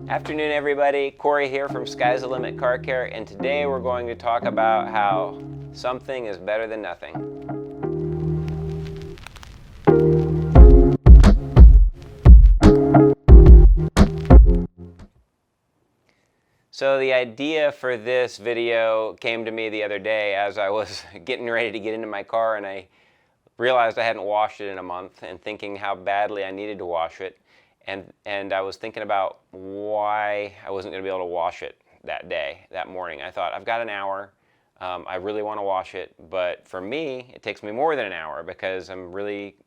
Afternoon everybody, Corey here from Sky's the Limit Car Care, and today we're going to talk about how something is better than nothing. So the idea for this video came to me the other day as I was getting ready to get into my car, and I realized I hadn't washed it in a month, and thinking how badly I needed to wash it. And I was thinking about why I wasn't going to be able to wash it that morning. I thought, I've got an hour. I really want to wash it, but for me, it takes me more than an hour because I'm really,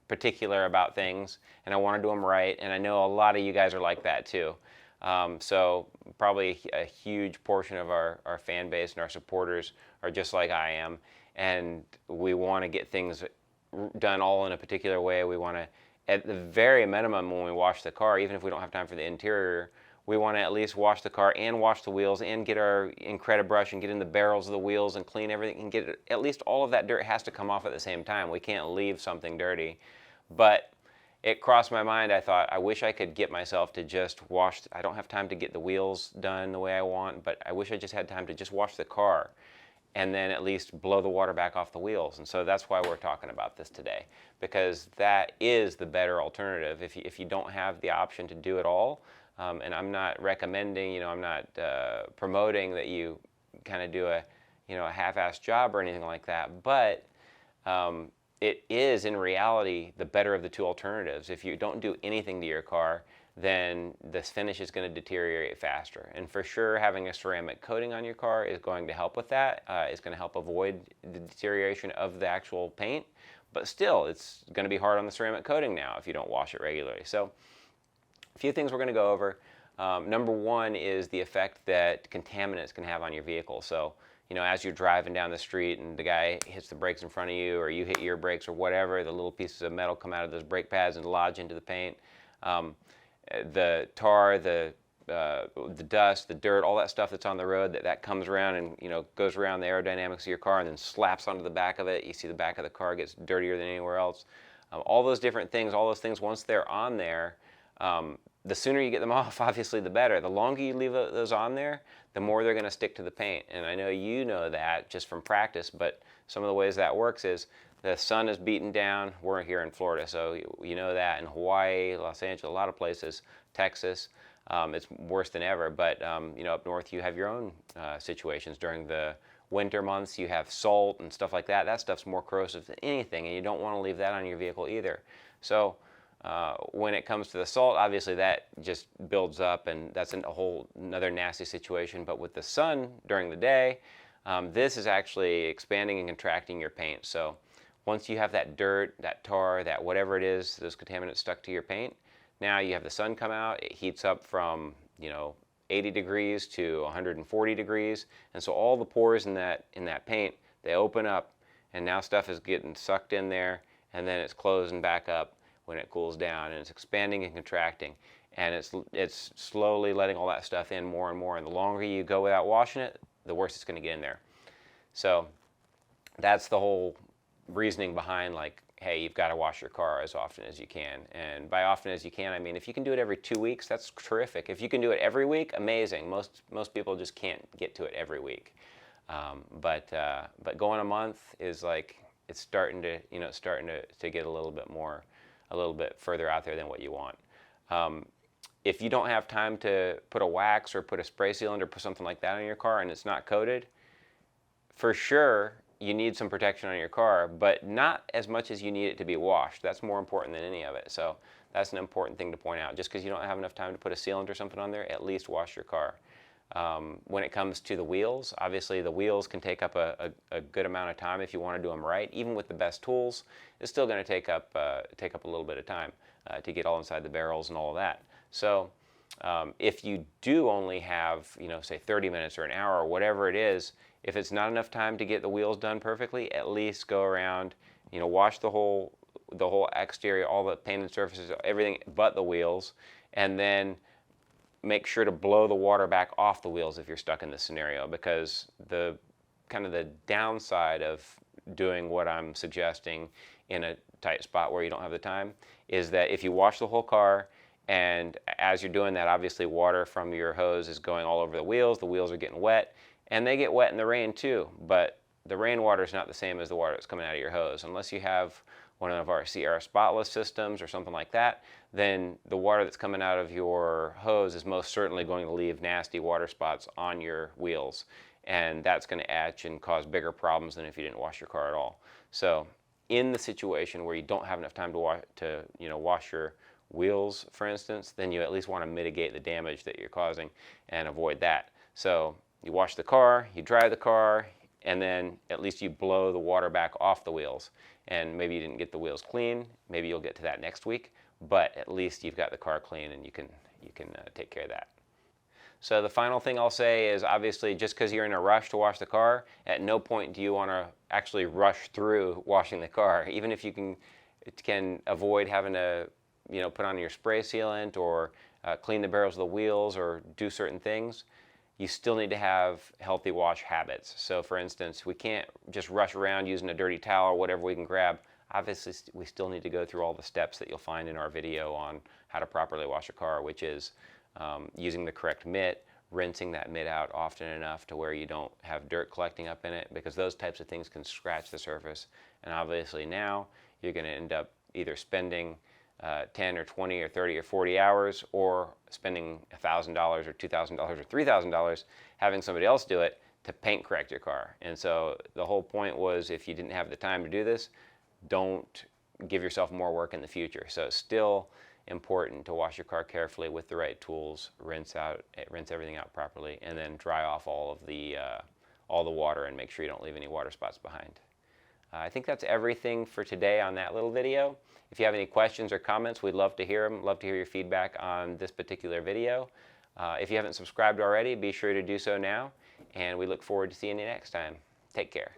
particular about things, and I want to do them right. And I know a lot of you guys are like that too. So probably a huge portion of our fan base and our supporters are just like I am, and we want to get things done all in a particular way. We want to, at the very minimum, when we wash the car, even if we don't have time for the interior, we want to at least wash the car and wash the wheels and get our Incredibrush and get in the barrels of the wheels and clean everything and get it, at least all of that dirt has to come off at the same time. We can't leave something dirty. But it crossed my mind. I thought, I wish I could get myself to just wash. I don't have time to get the wheels done the way I want, but I wish I just had time to just wash the car and then at least blow the water back off the wheels. And so that's why we're talking about this today, because that is the better alternative if you don't have the option to do it all. And I'm not recommending, I'm not promoting that you kind of do a half-assed job or anything like that, but it is in reality the better of the two alternatives. If you don't do anything to your car, then the finish is going to deteriorate faster. And for sure, having a ceramic coating on your car is going to help with that. It's going to help avoid the deterioration of the actual paint. But still, it's going to be hard on the ceramic coating now if you don't wash it regularly. So a few things we're going to go over. Number one is the effect that contaminants can have on your vehicle. So, as you're driving down the street and the guy hits the brakes in front of you, or you hit your brakes or whatever, the little pieces of metal come out of those brake pads and lodge into the paint. The tar, the dust, the dirt, all that stuff that's on the road, that comes around and goes around the aerodynamics of your car and then slaps onto the back of it. You see the back of the car gets dirtier than anywhere else. All those different things, all those things, once they're on there, the sooner you get them off, obviously, the better. The longer you leave those on there, the more they're going to stick to the paint. And I know you know that just from practice, but some of the ways that works is the sun is beaten down. We're here in Florida, so you know that. In Hawaii, Los Angeles, a lot of places, Texas, it's worse than ever. But up north, you have your own situations. During the winter months, you have salt and stuff like that. That stuff's more corrosive than anything, and you don't want to leave that on your vehicle either. So when it comes to the salt, obviously that just builds up, and that's a whole another nasty situation. But with the sun during the day, this is actually expanding and contracting your paint. So once you have that dirt, that tar, that whatever it is, those contaminants stuck to your paint, now you have the sun come out, it heats up from 80 degrees to 140 degrees, and so all the pores in that paint, they open up, and now stuff is getting sucked in there, and then it's closing back up when it cools down, and it's expanding and contracting, and it's slowly letting all that stuff in more and more. And the longer you go without washing it, the worse it's going to get in there. So that's the whole reasoning behind, like, hey, you've got to wash your car as often as you can. And by often as you can, I mean if you can do it every 2 weeks, that's terrific. If you can do it every week, amazing. Most people just can't get to it every week. But going a month is like, it's starting to get a little bit further out there than what you want. If you don't have time to put a wax or put a spray sealant or put something like that on your car and it's not coated, for sure you need some protection on your car, but not as much as you need it to be washed. That's more important than any of it. So that's an important thing to point out. Just because you don't have enough time to put a sealant or something on there, at least wash your car. When it comes to the wheels, obviously the wheels can take up a good amount of time if you want to do them right. Even with the best tools, it's still going to take up a little bit of time to get all inside the barrels and all of that. So if you do only have, say 30 minutes or an hour or whatever it is, if it's not enough time to get the wheels done perfectly, at least go around, wash the whole exterior, all the painted surfaces, everything but the wheels, and then make sure to blow the water back off the wheels if you're stuck in this scenario, because the downside of doing what I'm suggesting in a tight spot where you don't have the time is that if you wash the whole car And as you're doing that, obviously water from your hose is going all over the wheels are getting wet, and they get wet in the rain too, but the rainwater is not the same as the water that's coming out of your hose. Unless you have one of our Sierra spotless systems or something like that, then the water that's coming out of your hose is most certainly going to leave nasty water spots on your wheels, and that's going to etch and cause bigger problems than if you didn't wash your car at all. So in the situation where you don't have enough time to wash your wheels, for instance, then you at least want to mitigate the damage that you're causing and avoid that. So you wash the car, you dry the car, and then at least you blow the water back off the wheels. And maybe you didn't get the wheels clean, maybe you'll get to that next week, but at least you've got the car clean and you can take care of that. So the final thing I'll say is, obviously, just because you're in a rush to wash the car, at no point do you want to actually rush through washing the car. Even if you can avoid having to put on your spray sealant or clean the barrels of the wheels or do certain things, you still need to have healthy wash habits. So for instance, we can't just rush around using a dirty towel or whatever we can grab. Obviously, we still need to go through all the steps that you'll find in our video on how to properly wash a car, which is using the correct mitt, rinsing that mitt out often enough to where you don't have dirt collecting up in it, because those types of things can scratch the surface. And obviously now you're going to end up either spending 10 or 20 or 30 or 40 hours, or spending $1,000 or $2,000 or $3,000 having somebody else do it to paint correct your car. And so the whole point was, if you didn't have the time to do this, don't give yourself more work in the future. So it's still important to wash your car carefully with the right tools, rinse everything out properly, and then dry off all the water and make sure you don't leave any water spots behind. I think that's everything for today on that little video. If you have any questions or comments, we'd love to hear them. Love to hear your feedback on this particular video. If you haven't subscribed already, be sure to do so now, and we look forward to seeing you next time. Take care.